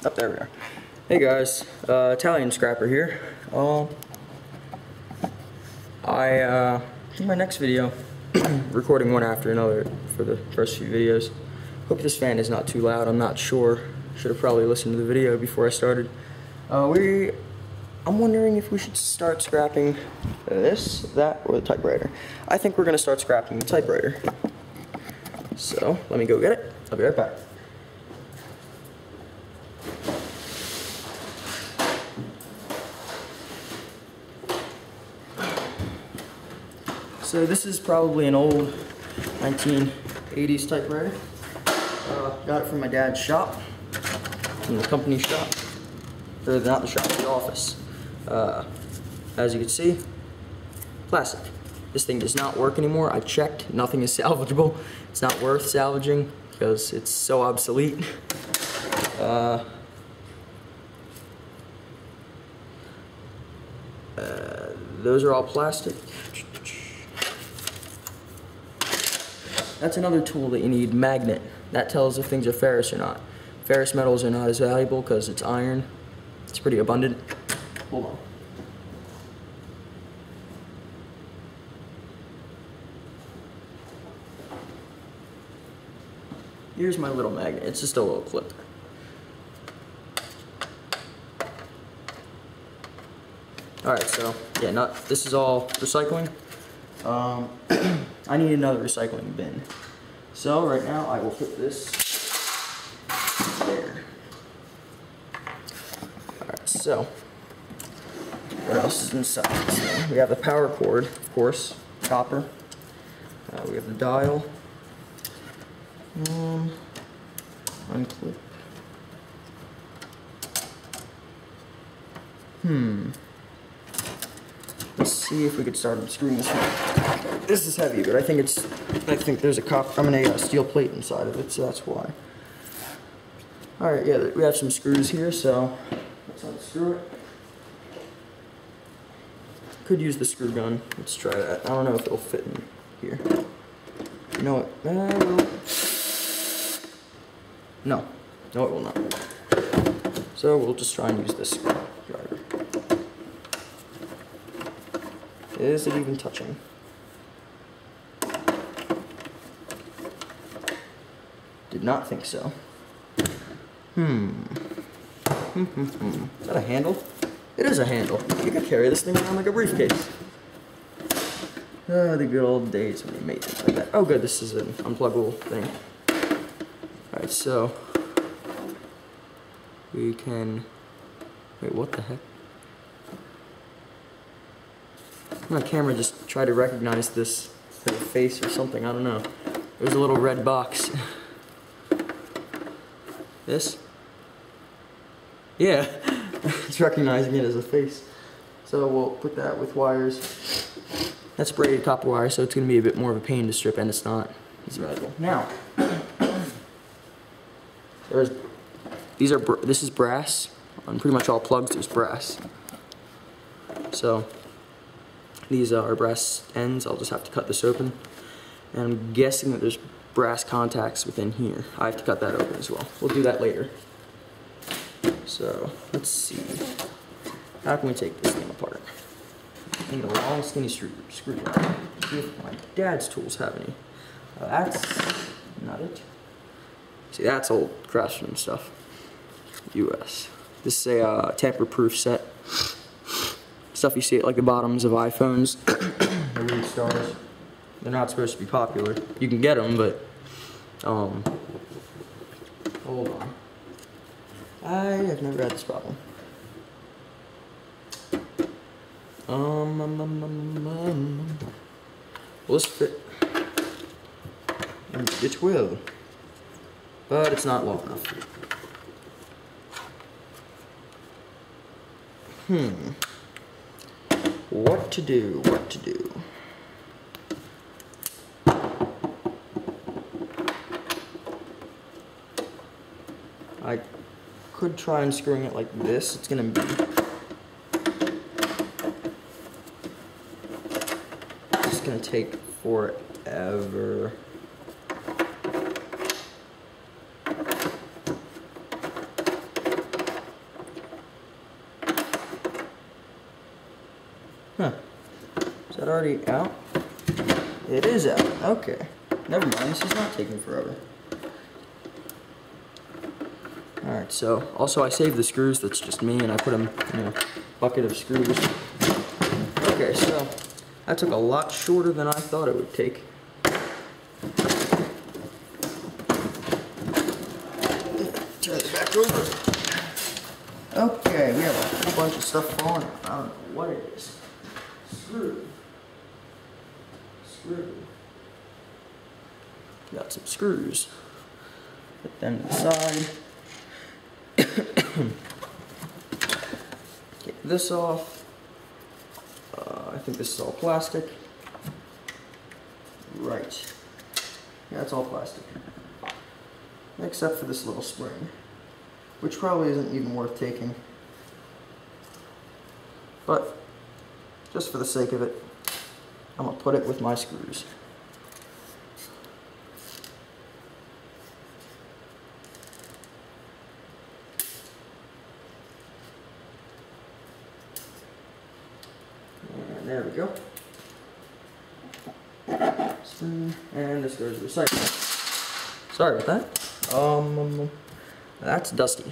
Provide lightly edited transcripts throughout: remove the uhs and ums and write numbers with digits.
Up there we are. Hey guys, Italian Scrapper here. In my next video, recording one after another for the first few videos. Hope this fan is not too loud. I'm not sure. Should have probably listened to the video before I started. I'm wondering if we should start scrapping this, that, or the typewriter. I think we're gonna start scrapping the typewriter. So let me go get it. I'll be right back. So this is probably an old 1980s typewriter. Got it from my dad's shop, from the company shop, or not the shop, the office. As you can see, plastic. This thing does not work anymore. I checked, nothing is salvageable. It's not worth salvaging because it's so obsolete. Those are all plastic. That's another tool that you need, magnet. That tells if things are ferrous or not. Ferrous metals are not as valuable because it's iron. It's pretty abundant. Hold on. Here's my little magnet. It's just a little clip. Alright, so, yeah, this is all recycling. I need another recycling bin. So right now I will put this there. Alright, so what else is inside this thing? We have the power cord, of course, copper. We have the dial. Unclip. Let's see if we could start unscrewing this one. This is heavy, but I think there's a steel plate inside of it, so that's why. Alright, yeah, we have some screws here, so let's unscrew it. Could use the screw gun. Let's try that. I don't know if it'll fit in here. You know what? No, it will not. So we'll just try and use this screwdriver. Is it even touching? Did not think so. Is that a handle? It is a handle. You could carry this thing around like a briefcase. The good old days when you made things like that. Oh good, this is an unpluggable thing. Alright, so we can... Wait, what the heck? My camera just tried to recognize this as a face or something, I don't know. There's a little red box. This? Yeah, it's recognizing it as a face. So we'll put that with wires. That's braided copper wire, so it's going to be a bit more of a pain to strip, and it's not. It's valuable. Now, this is brass. On pretty much all plugs, there's brass. So these are brass ends. I'll just have to cut this open. And I'm guessing that there's brass contacts within here. I have to cut that open as well. We'll do that later. So, let's see. How can we take this thing apart? I need a long, skinny screwdriver. See if my dad's tools have any. That's not it. See, that's old Craftsman stuff. US. This is a tamper-proof set. Stuff you see at like the bottoms of iPhones. The weird stars. They're not supposed to be popular. You can get them, but hold on. I have never had this problem. Will this fit? It will, but it's not long enough. What to do? What to do? I could try unscrewing it like this. It's gonna be gonna take forever. that already out? It is out. Okay. Never mind, this is not taking forever. Alright, so also I saved the screws, that's just me, and I put them in a bucket of screws. Okay, so that took a lot shorter than I thought it would take. Turn it back over. Okay, we have a whole bunch of stuff falling out. I don't know what it is. Screw. Got some screws. Put them to the side. Get this off. I think this is all plastic. Right. Yeah, it's all plastic. Except for this little spring, which probably isn't even worth taking. But, just for the sake of it, I'm going to put it with my screws. And there we go. And this goes to recycling. Sorry about that. That's dusty.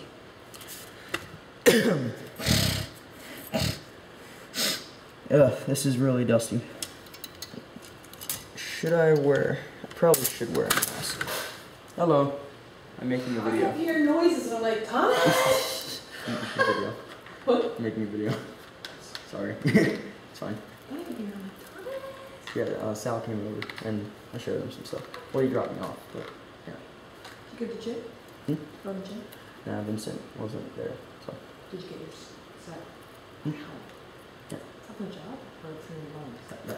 Ugh, this is really dusty. Should I wear? I probably should wear a mask. Hello. I'm making a video. I hear noises and I'm like, Thomas? I'm making a video. What? I'm making a video. Sorry. It's fine. I didn't hear Thomas. Yeah, Sal came over and I showed him some stuff. Well, he dropped me off, but yeah. Did you go to the gym? Go to the gym? Nah, Vincent wasn't there, so. Did you get your set? Hmm? How? Yeah. Is that from the job or from your mom?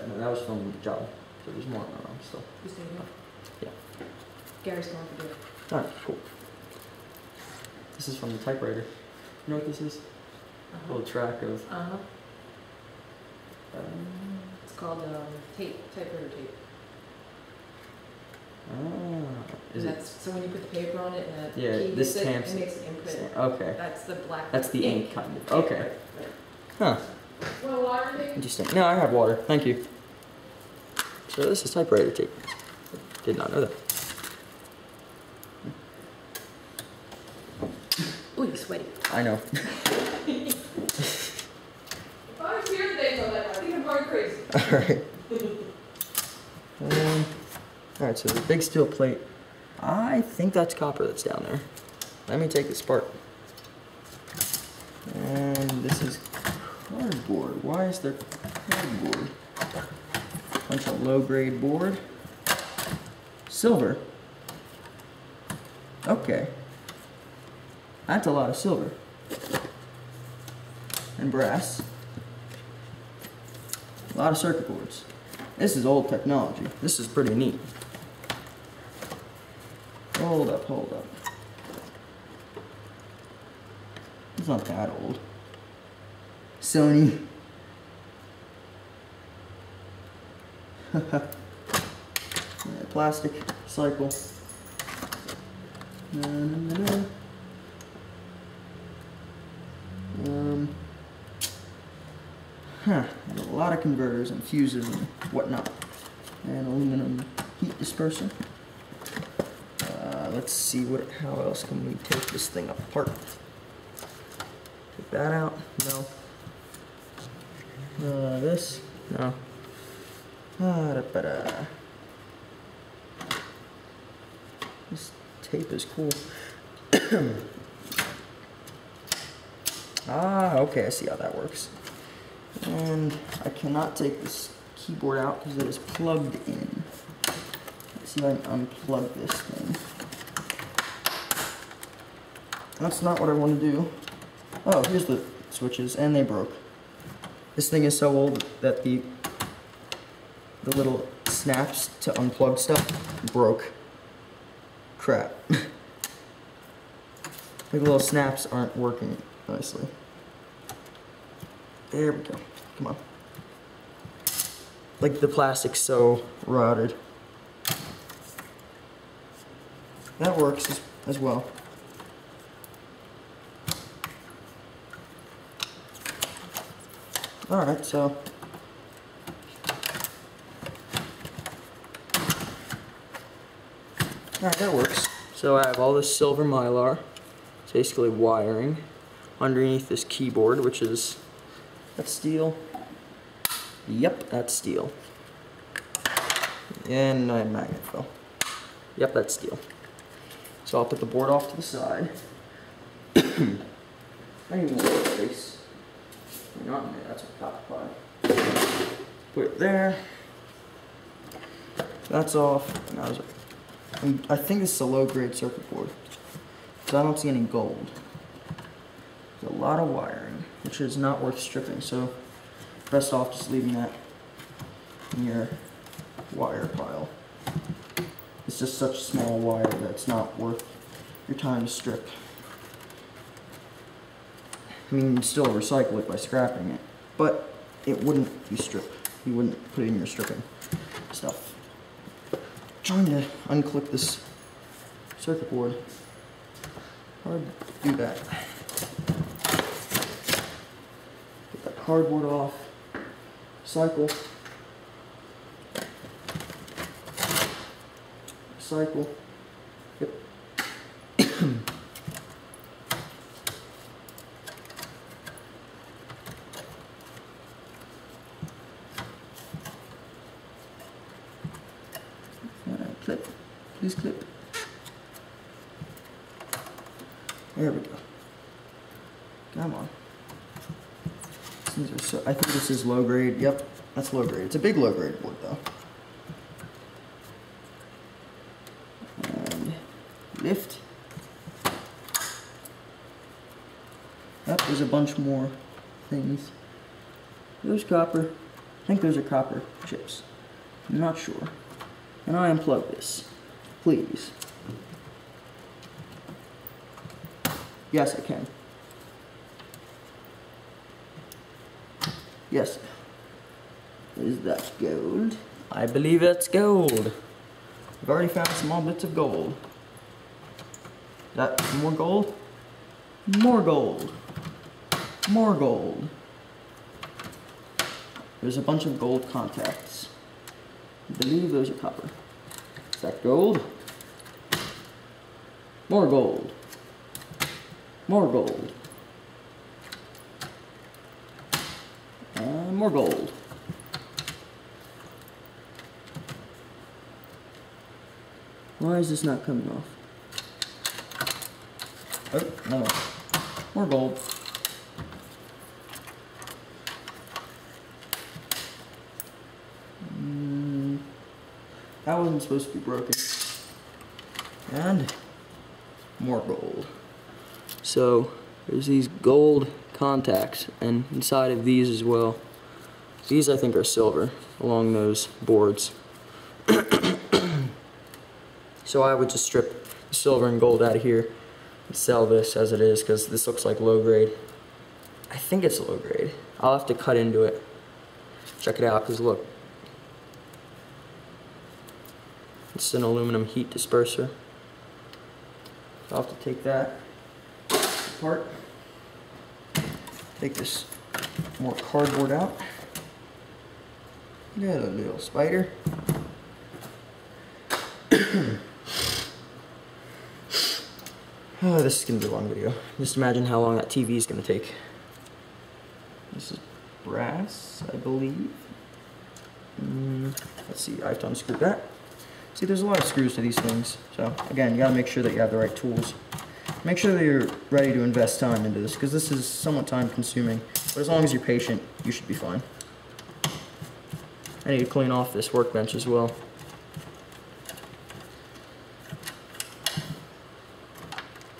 No, that was from the job. So there's more going on still. You stayed here? Yeah. Gary's going for dinner. Alright, cool. This is from the typewriter. You know what this is? A little track of. It's called typewriter tape. Is it? So when you put the paper on it and the Yeah, key this hits tamps it makes it input. Okay. That's the black. That's the ink kind of. Okay. Huh. Want water, maybe? Interesting. No, I have water. Thank you. So this is typewriter tape. Did not know that. Ooh, you're sweaty. I know. If I was here today, so I think I'm going crazy. Alright. Alright, so the big steel plate. I think that's copper that's down there. Let me take this apart. And this is cardboard. Why is there cardboard? Bunch of low-grade board. Silver. Okay. That's a lot of silver. And brass. A lot of circuit boards. This is old technology. This is pretty neat. Hold up, hold up. It's not that old. Sony. Yeah, plastic cycle. There's a lot of converters and fuses and whatnot. And aluminum heat disperser. Let's see how else can we take this thing apart. Take that out. No. This. No. This tape is cool. Okay, I see how that works. And I cannot take this keyboard out because it is plugged in. Let's see if I can unplug this thing. That's not what I want to do. Oh, here's the switches, and they broke. This thing is so old that the little snaps to unplug stuff broke. Crap. The little snaps aren't working nicely. There we go. Come on. Like the plastic's so rotted. That works as well. Alright, so Alright, that works. So I have all this silver mylar. It's basically wiring underneath this keyboard, which is, that's steel. Yep, that's steel. And I magnet fell. Yep, that's steel. So I'll put the board off to the side. I don't even want that space. Not in there, that's a top pile. Put it there. That's off. I think this is a low-grade circuit board, so I don't see any gold. There's a lot of wiring, which is not worth stripping, so best off just leaving that in your wire pile. It's just such small wire that it's not worth your time to strip. I mean, you can still recycle it by scrapping it, but it wouldn't be stripped. You wouldn't put it in your stripping stuff. Trying to unclip this circuit board. Hard to do that. Get that cardboard off. Cycle. Cycle. Yep. Clip. Please clip. There we go. Come on. These are so, I think this is low grade. Yep, that's low grade. It's a big low grade board though. And lift. Yep, there's a bunch more things. Those copper. I think those are copper chips. I'm not sure. And I unplug this, please. Yes, I can. Yes. Is that gold? I believe that's gold. I've already found small bits of gold. Is that more gold? More gold. More gold. There's a bunch of gold contacts. I believe those are copper. Is that gold? More gold. More gold. And more gold. Why is this not coming off? Oh, no. More gold. That wasn't supposed to be broken. And more gold. So there's these gold contacts, and inside of these as well. These I think are silver along those boards. So I would just strip the silver and gold out of here and sell this as it is, because this looks like low grade. I think it's low grade. I'll have to cut into it. Check it out, because look. It's an aluminum heat disperser. I'll have to take that apart. Take this more cardboard out. Got a little spider. Oh, this is going to be a long video. Just imagine how long that TV is going to take. This is brass, I believe. Let's see, I have to unscrew that. See, there's a lot of screws to these things. So, again, you got to make sure that you have the right tools. Make sure that you're ready to invest time into this, because this is somewhat time consuming. But as long as you're patient, you should be fine. I need to clean off this workbench as well.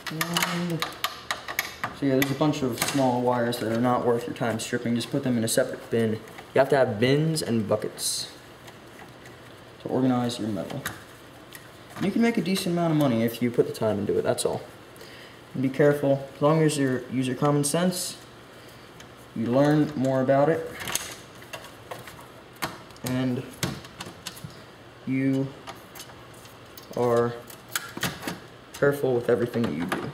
And so yeah, there's a bunch of small wires that are not worth your time stripping. Just put them in a separate bin. You have to have bins and buckets to organize your metal. You can make a decent amount of money if you put the time into it, that's all. And be careful. As long as you use your common sense, you learn more about it, and you are careful with everything that you do.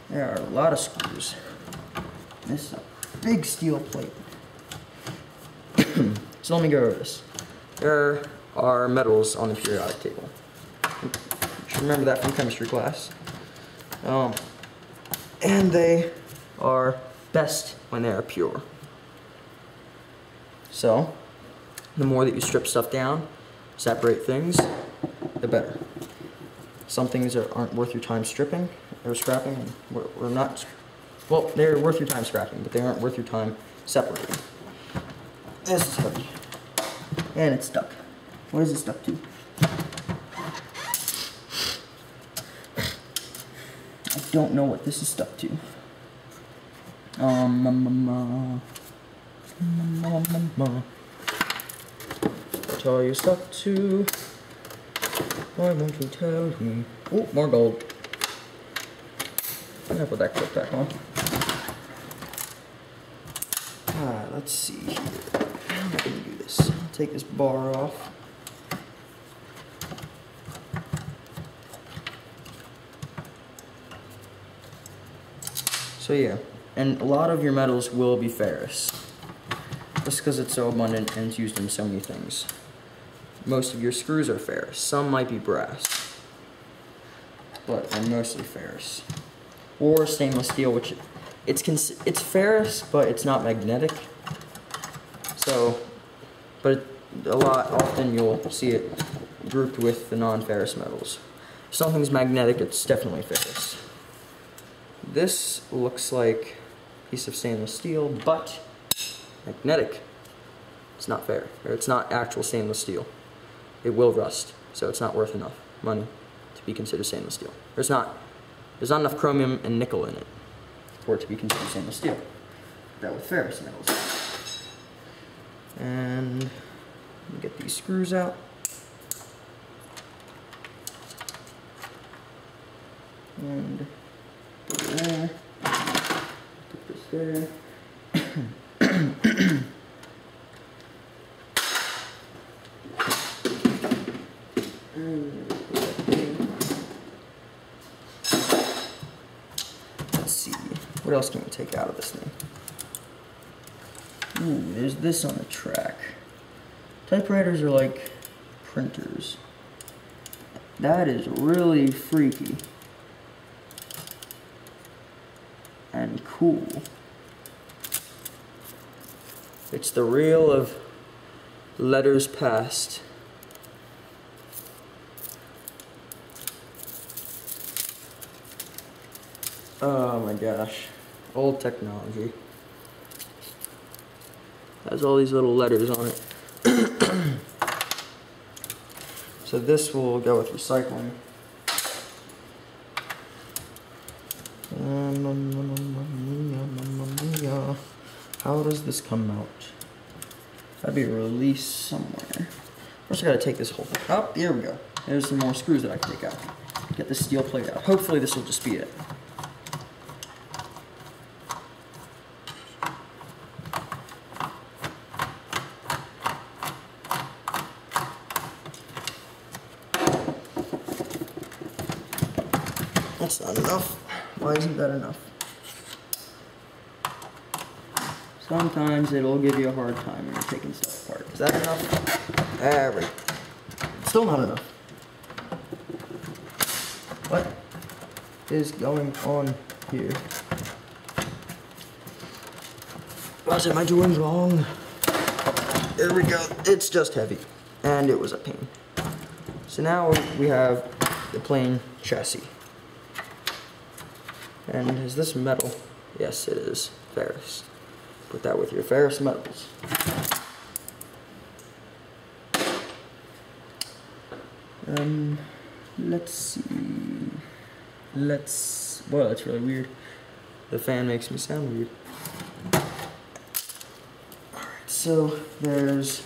There are a lot of screws. This big steel plate. So let me go over this. There are metals on the periodic table. You should remember that from chemistry class. And they are best when they are pure. So, the more that you strip stuff down, separate things, the better. Some things aren't worth your time stripping or scrapping, and we're not, well, they're worth your time scrapping, but they aren't worth your time separating. This is heavy. And it's stuck. What is it stuck to? I don't know what this is stuck to. What are you stuck to? Why won't you tell me? Oh, more gold. I'm gonna put that clip back on. Let's see here. How am I gonna do this? I'll take this bar off. So yeah, and a lot of your metals will be ferrous, just because it's so abundant and it's used in so many things. Most of your screws are ferrous. Some might be brass, but they're mostly ferrous. Or stainless steel, which it's ferrous, but it's not magnetic. So, but often you'll see it grouped with the non-ferrous metals. If something's magnetic, it's definitely ferrous. This looks like a piece of stainless steel, but magnetic. It's not fair, or it's not actual stainless steel. It will rust, so it's not worth enough money to be considered stainless steel. There's not enough chromium and nickel in it for it to be considered stainless steel. That with ferrous metals. And let me get these screws out. And put it there. Put this there. Let's see, what else can we take out of this thing? Ooh, there's this on the track. Typewriters are like printers. That is really freaky. And cool. It's the reel of letters passed. Oh my gosh, old technology. Has all these little letters on it. So this will go with recycling. How does this come out? That'd be a release somewhere. First I gotta take this whole thing. Oh, here we go. There's some more screws that I can take out. Get this steel plate out. Hopefully this will just be it. That's not enough. Why isn't that enough? Sometimes it'll give you a hard time when you're taking stuff apart. Is that enough? There we go. Still not enough. What is going on here? What am I doing wrong? There we go. It's just heavy. And it was a pain. So now we have the plain chassis. And is this metal? Yes, it is ferrous. Put that with your ferrous metals. Let's see. Well, that's really weird. The fan makes me sound weird. Alright, so there's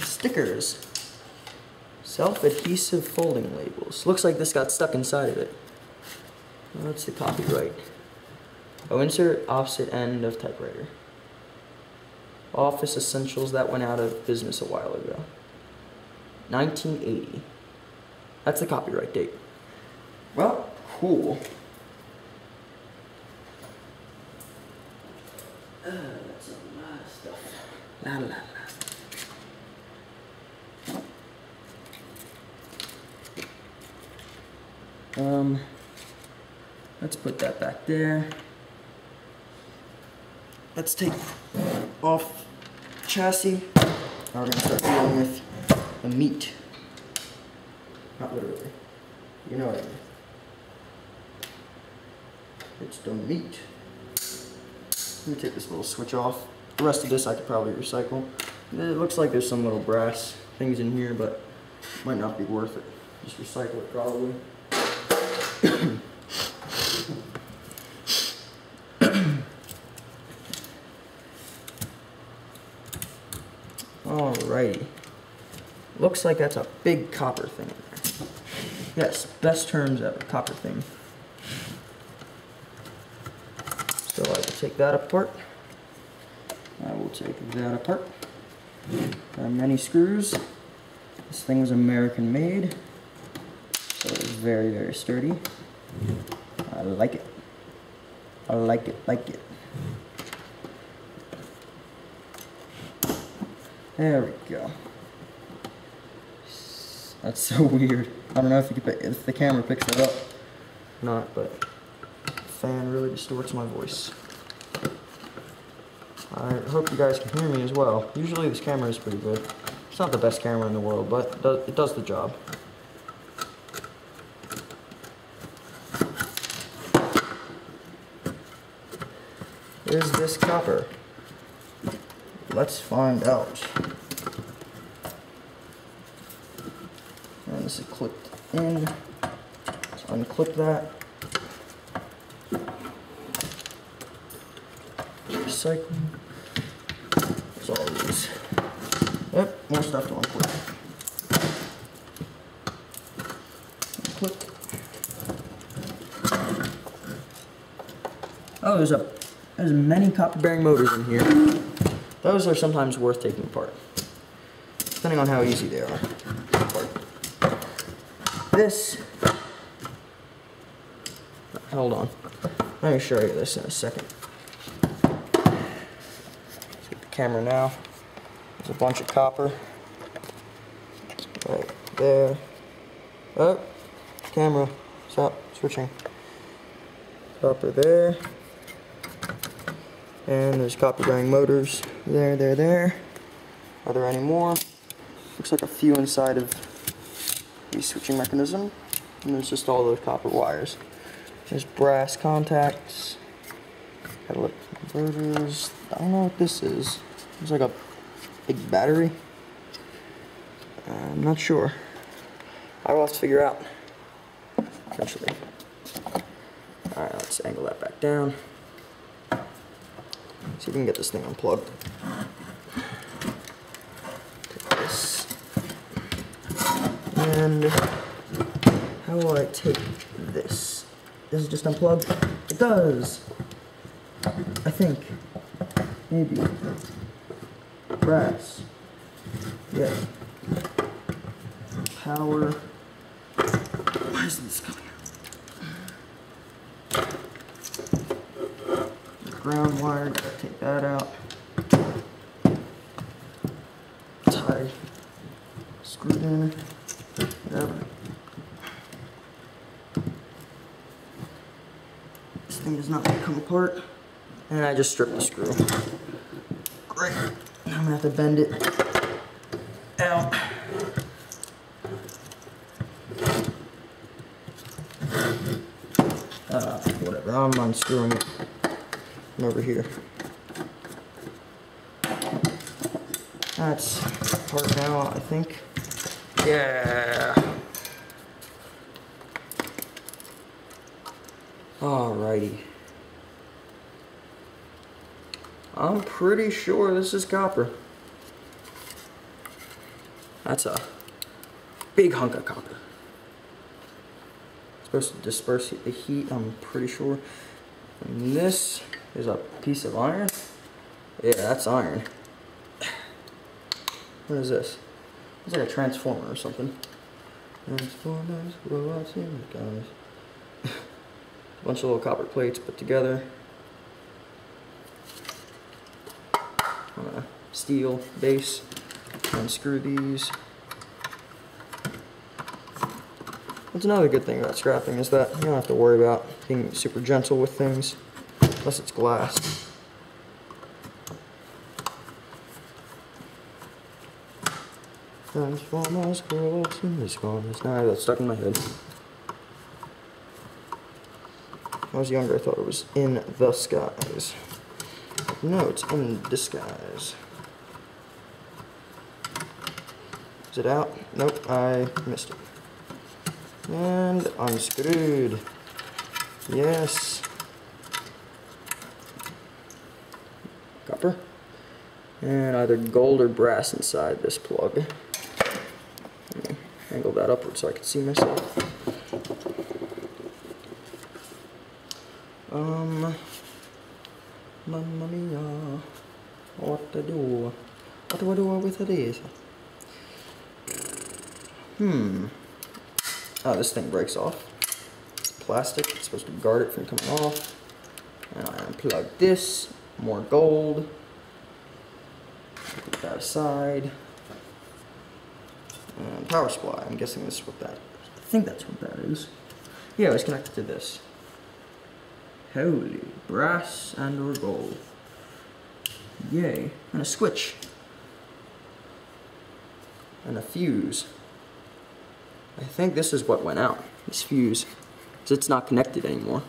stickers. Self-adhesive folding labels. Looks like this got stuck inside of it. What's the copyright? Oh, insert opposite end of typewriter. Office essentials that went out of business a while ago. 1980. That's the copyright date. Well, cool. That's a lot of stuff. La la la. Let's put that back there. Let's take off chassis. Now we're gonna start dealing with the meat. Not literally. You know what I mean. It's the meat. Let me take this little switch off. The rest of this I could probably recycle. It looks like there's some little brass things in here, but it might not be worth it. Just recycle it probably. Alrighty. Looks like that's a big copper thing in there. Yes, best terms ever, copper thing. So I will take that apart. I will take that apart. There are many screws. This thing was American made, so it's very, very sturdy. I like it. I like it, like it. There we go. That's so weird. I don't know if the camera picks that up or not, but the fan really distorts my voice. I hope you guys can hear me as well. Usually this camera is pretty good. It's not the best camera in the world, but it does the job. Is this copper? Let's find out. And this is clipped in. Let's unclip that. Recycling. There's all these. Yep, more stuff to unclip. Unclip. Oh, there's many copper bearing motors in here. Those are sometimes worth taking apart, depending on how easy they are. This, hold on, let me show you this in a second. Let's get the camera now. There's a bunch of copper right there. Oh, camera, stop switching. Copper there. And there's copper bearing motors there. Are there any more? Looks like a few inside of the switching mechanism. And there's just all those copper wires. There's brass contacts. Catalytic converters. I don't know what this is. It's like a big battery. I'm not sure. I will have to figure out eventually. Alright, let's angle that back down. See if we can get this thing unplugged. Take this. And how will I take this? Does it just unplug? It does! I think. Maybe. Brass. Yeah. Power. Why is this coming out? Ground wire, gotta take that out. Tie. Screw it in. Whatever. This thing does not want to come apart. And I just stripped the screw. Great. Now I'm gonna have to bend it out. Whatever, I'm unscrewing it from over here. That's apart now, I think. Yeah. Alrighty. I'm pretty sure this is copper. That's a big hunk of copper. It's supposed to disperse the heat, I'm pretty sure. And this is a piece of iron. Yeah, that's iron. What is this? It's like a transformer or something. Transformers, robots, guys. A bunch of little copper plates put together. steel base. Unscrew these. That's another good thing about scrapping is that you don't have to worry about being super gentle with things, unless it's glass. Transformers, girls in the skies. Now I have that stuck in my head. When I was younger, I thought it was in the skies. No, it's in disguise. Is it out? Nope, I missed it. And unscrewed. Yes. Copper. And either gold or brass inside this plug. Let me angle that upward so I can see myself. Mamma mia. What to do? What do I do with this? Oh, this thing breaks off. It's plastic. It's supposed to guard it from coming off. And I unplug this. More gold. Put that aside. And power supply. I'm guessing this is what that is. I think that's what that is. Yeah, it's connected to this. Holy, brass and or gold. Yay. And a switch. And a fuse. I think this is what went out, this fuse, because it's not connected anymore.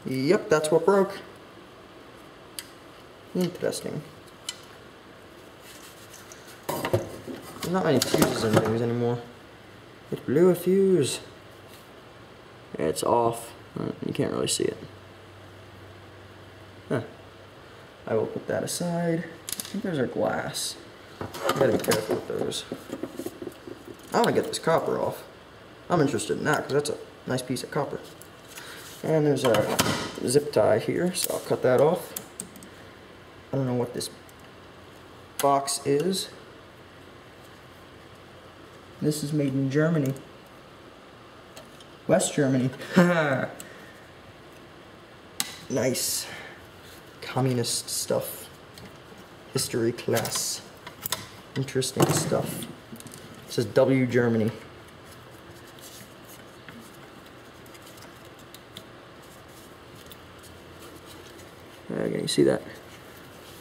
Yep, that's what broke. Interesting. There's not many fuses in things anymore. It blew a fuse. Yeah, it's off. You can't really see it. Huh. I will put that aside. I think those are glass. You gotta be careful with those. I want to get this copper off. I'm interested in that because that's a nice piece of copper. And there's a zip tie here, so I'll cut that off. I don't know what this box is. This is made in Germany. West Germany. Nice. Communist stuff. History class. Interesting stuff. It says W Germany. Can you see that?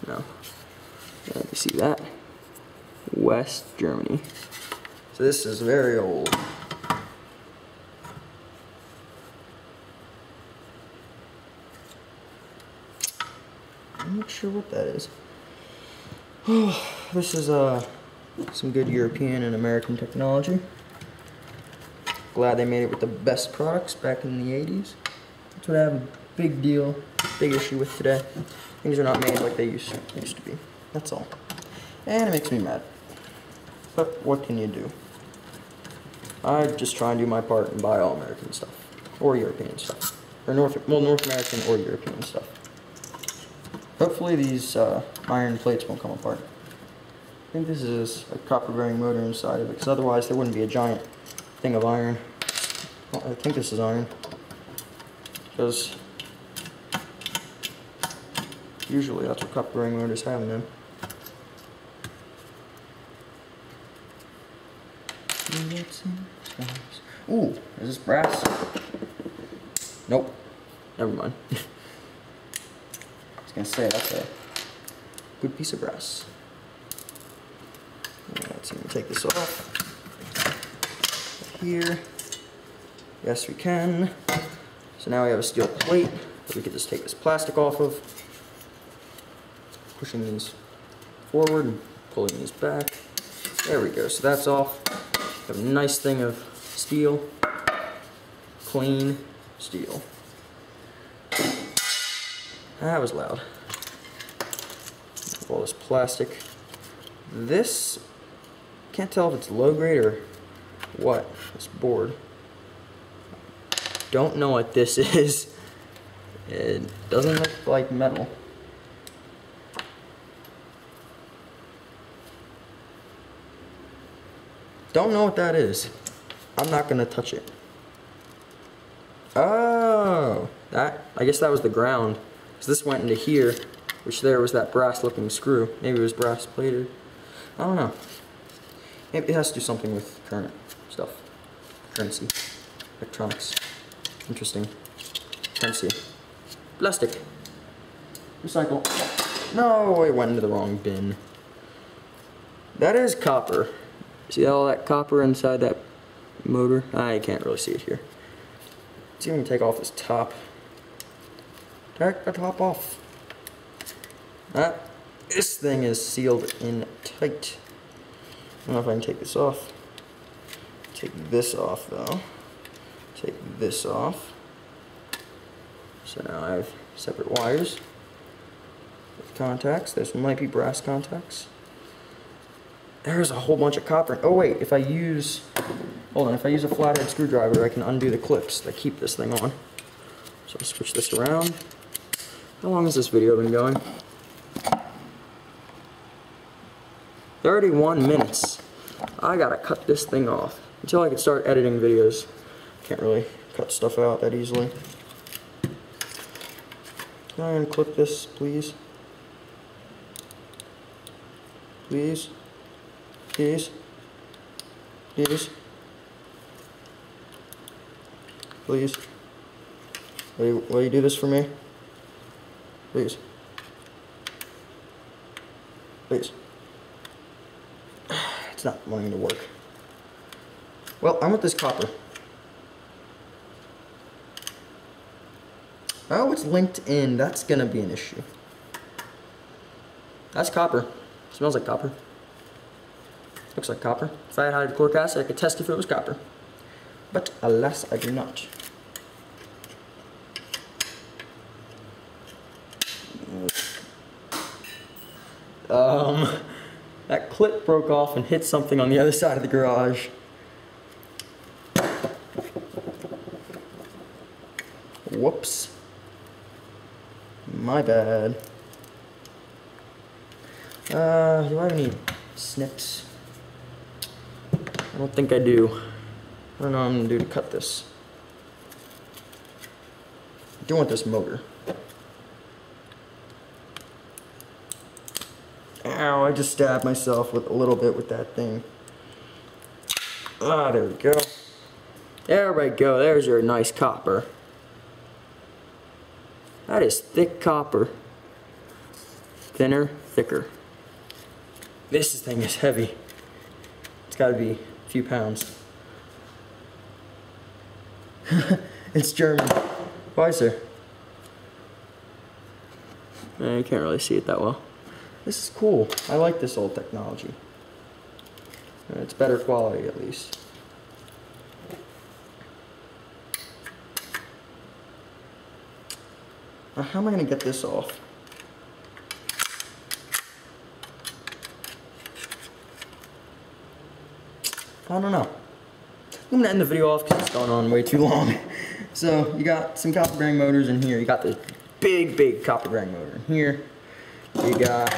No. Can you see that? West Germany. So this is very old. I'm not sure what that is. This is some good European and American technology. Glad they made it with the best products back in the 80s. That's what I have a big issue with today. Things are not made like they used to be. That's all. And it makes me mad. But what can you do? I just try and do my part and buy all American stuff. Or European stuff. Or North American or European stuff. Hopefully these iron plates won't come apart. I think this is a copper bearing motor inside of it, because otherwise there wouldn't be a giant thing of iron. Well, I think this is iron. Because usually that's what copper bearing motors have in them. Ooh, is this brass? Nope. Never mind. I was gonna say that's a good piece of brass. Let's see, let me take this off. Here. Yes, we can. So now we have a steel plate that we can just take this plastic off of. Pushing these forward and pulling these back. There we go. So that's off. We have a nice thing of steel. Clean steel. That was loud. All this plastic. This, can't tell if it's low grade or what. This board. Don't know what this is. It doesn't look like metal. Don't know what that is. I'm not gonna touch it. Oh, I guess that was the ground. Because this went into here, which there was that brass looking screw. Maybe it was brass plated. I don't know. It has to do something with current stuff. Currency. Electronics. Interesting. Currency. Plastic. Recycle. No, it went into the wrong bin. That is copper. See all that copper inside that motor? I can't really see it here. Let's even take off this top. Take the top off. This thing is sealed in tight. I don't know if I can take this off. Take this off though. Take this off. So now I have separate wires with contacts. This might be brass contacts. There's a whole bunch of copper. Oh wait, if I use a flathead screwdriver, I can undo the clips that keep this thing on. So I'll switch this around. How long has this video been going? 31 minutes. I gotta cut this thing off until I can start editing videos. Can't really cut stuff out that easily. Can I unclip this, please? Please? Please? Please? Please? Will you do this for me? Please? Please? It's not wanting to work. Well, I want this copper. Oh, it's linked in. That's gonna be an issue. That's copper. Smells like copper. Looks like copper. If I had hydrochloric acid, I could test if it was copper. But alas, I do not. That clip broke off and hit something on the other side of the garage. Whoops. My bad. Do I have any snips? I don't think I do. I don't know what I'm gonna do to cut this. I do want this motor. Ow, I just stabbed myself with a little bit with that thing. Ah, there we go. There we go, there's your nice copper. That is thick copper. Thinner, thicker. This thing is heavy. It's gotta be a few pounds. It's German. Why, sir? You can't really see it that well. This is cool. I like this old technology. It's better quality at least. Now, how am I going to get this off? I don't know. I'm going to end the video off because it's going on way too long. So, you got some copper bearing motors in here. You got this big copper bearing motor in here. You got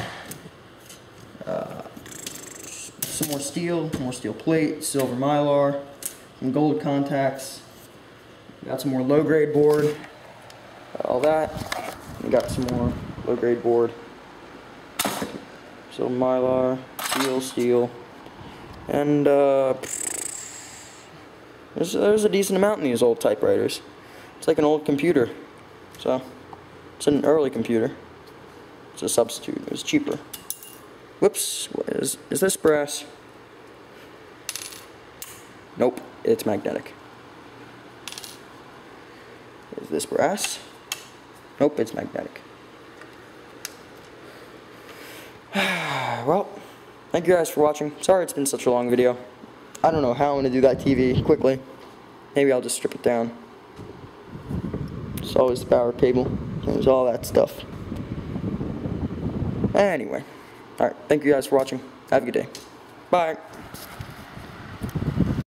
some more steel plate, silver mylar, some gold contacts. You got some more low grade board, all that. You got some more low grade board, silver mylar, steel, and there's a decent amount in these old typewriters. It's like an old computer, so it's an early computer. It's a substitute. It was cheaper. Whoops. Is this brass? Nope. It's magnetic. Is this brass? Nope. It's magnetic. Well, thank you guys for watching. Sorry it's been such a long video. I don't know how I'm going to do that TV quickly. Maybe I'll just strip it down. It's always the power cable. There's all that stuff. Anyway, alright, thank you guys for watching. Have a good day. Bye.